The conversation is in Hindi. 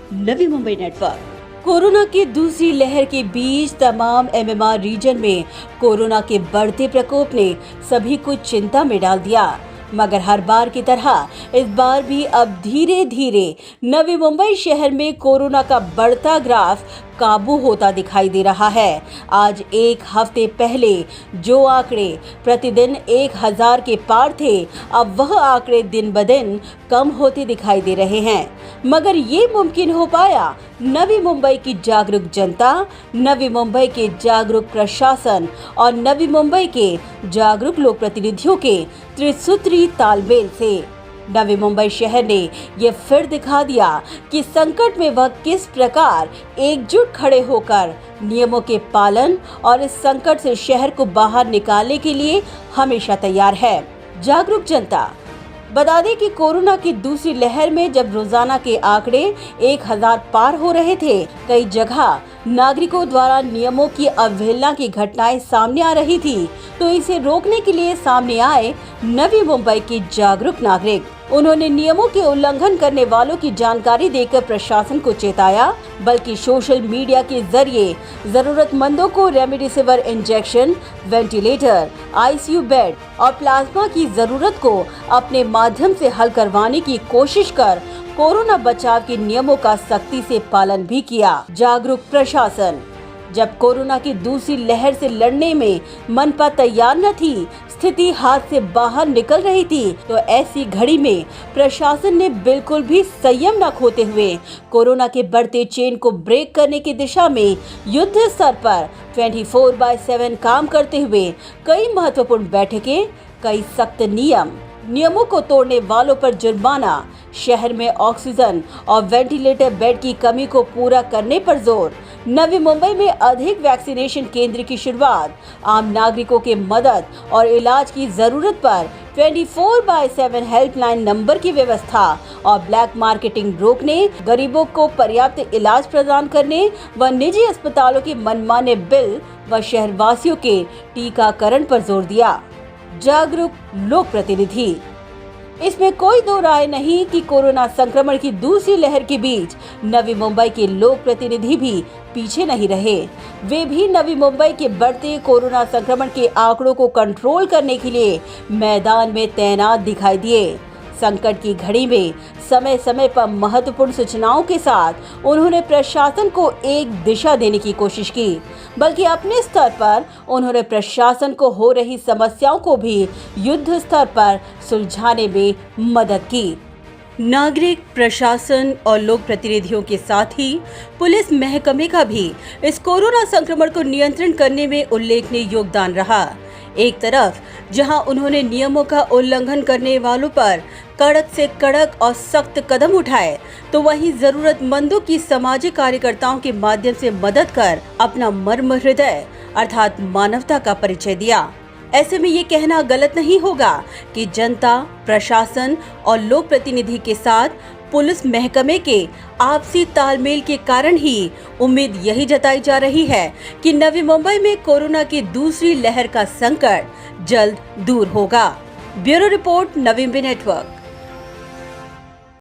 नवी मुंबई नेटवर्क। कोरोना की दूसरी लहर के बीच तमाम MMR रीजन में कोरोना के बढ़ते प्रकोप ने सभी को चिंता में डाल दिया, मगर हर बार की तरह इस बार भी अब धीरे धीरे नवी मुंबई शहर में कोरोना का बढ़ता ग्राफ काबू होता दिखाई दे रहा है। आज एक हफ्ते पहले जो आंकड़े प्रतिदिन 1000 के पार थे, अब वह आंकड़े दिन ब दिन कम होते दिखाई दे रहे हैं। मगर ये मुमकिन हो पाया नवी मुंबई की जागरूक जनता, नवी मुंबई के जागरूक प्रशासन और नवी मुंबई के जागरूक लोक प्रतिनिधियों के त्रिसूत्री तालमेल से। नवी मुंबई शहर ने ये फिर दिखा दिया कि संकट में वह किस प्रकार एकजुट खड़े होकर नियमों के पालन और इस संकट से शहर को बाहर निकालने के लिए हमेशा तैयार है। जागरूक जनता। बता दें कि कोरोना की दूसरी लहर में जब रोजाना के आंकड़े 1000 पार हो रहे थे, कई जगह नागरिकों द्वारा नियमों की अवहेलना की घटनाएं सामने आ रही थी, तो इसे रोकने के लिए सामने आए नवी मुंबई के जागरूक नागरिक। उन्होंने नियमों के उल्लंघन करने वालों की जानकारी देकर प्रशासन को चेताया, बल्कि सोशल मीडिया के जरिए जरूरतमंदों को remdesivir injection, ventilator, ICU bed और प्लाज्मा की जरूरत को अपने माध्यम से हल करवाने की कोशिश कर कोरोना बचाव के नियमों का सख्ती से पालन भी किया। जागरूक प्रशासन। जब कोरोना की दूसरी लहर से लड़ने में मनपा तैयार न थी, स्थिति हाथ से बाहर निकल रही थी, तो ऐसी घड़ी में प्रशासन ने बिल्कुल भी संयम न खोते हुए कोरोना के बढ़ते चेन को ब्रेक करने की दिशा में युद्ध स्तर पर 24/7 काम करते हुए कई महत्वपूर्ण बैठकें, कई सख्त नियमों को तोड़ने वालों पर जुर्माना, शहर में ऑक्सीजन और वेंटिलेटर बेड की कमी को पूरा करने पर जोर, नवी मुंबई में अधिक वैक्सीनेशन केंद्र की शुरुआत, आम नागरिकों के मदद और इलाज की जरूरत पर 24/7 हेल्पलाइन नंबर की व्यवस्था और ब्लैक मार्केटिंग रोकने, गरीबों को पर्याप्त इलाज प्रदान करने व निजी अस्पतालों के मनमाने बिल व शहरवासियों के टीकाकरण पर जोर दिया। जागरूक लोक प्रतिनिधि। इसमें कोई दो राय नहीं कि कोरोना संक्रमण की दूसरी लहर के बीच नवी मुंबई के लोक प्रतिनिधि भी पीछे नहीं रहे। वे भी नवी मुंबई के बढ़ते कोरोना संक्रमण के आंकड़ों को कंट्रोल करने के लिए मैदान में तैनात दिखाई दिए। संकट की घड़ी में समय समय पर महत्वपूर्ण सूचनाओं के साथ उन्होंने प्रशासन को एक दिशा देने की कोशिश की, बल्कि अपने स्तर पर उन्होंने प्रशासन को हो रही समस्याओं को भी युद्ध स्तर पर सुलझाने में मदद की। नागरिक, प्रशासन और लोक प्रतिनिधियों के साथ ही पुलिस महकमे का भी इस कोरोना संक्रमण को नियंत्रण करने में उल्लेखनीय योगदान रहा। एक तरफ जहां उन्होंने नियमों का उल्लंघन करने वालों पर कड़क से कड़क और सख्त कदम उठाए, तो वहीं जरूरतमंदों की सामाजिक कार्यकर्ताओं के माध्यम से मदद कर अपना मर्म हृदय अर्थात मानवता का परिचय दिया। ऐसे में ये कहना गलत नहीं होगा कि जनता, प्रशासन और लोक प्रतिनिधि के साथ पुलिस महकमे के आपसी तालमेल के कारण ही उम्मीद यही जताई जा रही है कि नवी मुंबई में कोरोना की दूसरी लहर का संकट जल्द दूर होगा। Bureau report, Navi Mumbai network.